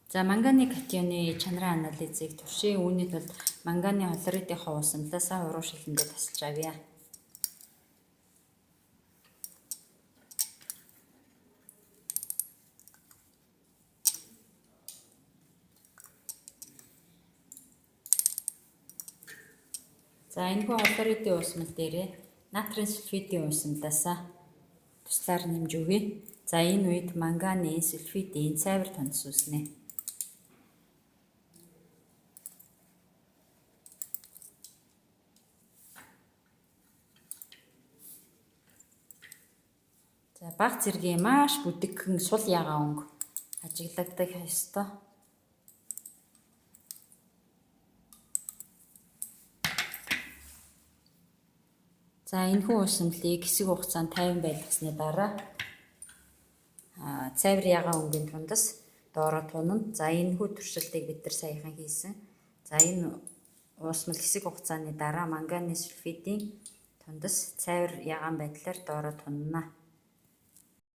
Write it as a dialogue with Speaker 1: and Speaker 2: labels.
Speaker 1: За манганы катионы чанарын анализыг туршия. Үүний тулд манганы хлоридынхаа усамлаасаа уруу шилэндээ тасалж авъя. За энэхүү хлоридын усмал дээрээ натрийн сульфидын усамлаасаа туслаар нэмж өгье. За энэ үед манганы сульфидын цайвар тунадас үүснэ. За бага зэргийн маш бүдэгхэн сул ягаан өнгө ажиглагдах ёстой. За энэхүү усамлыг хэсэг хугацаанд тайван байлгасны дараа цайвар ягаан өнгийн тундас доороо тунана. За энэхүү туршилтыг бид нар саяхан хийсэн. За энэ усмал хэсэг хугацааны дараа манганы сульфидын тундас цайвар ягаан байдлаар доороо тунана.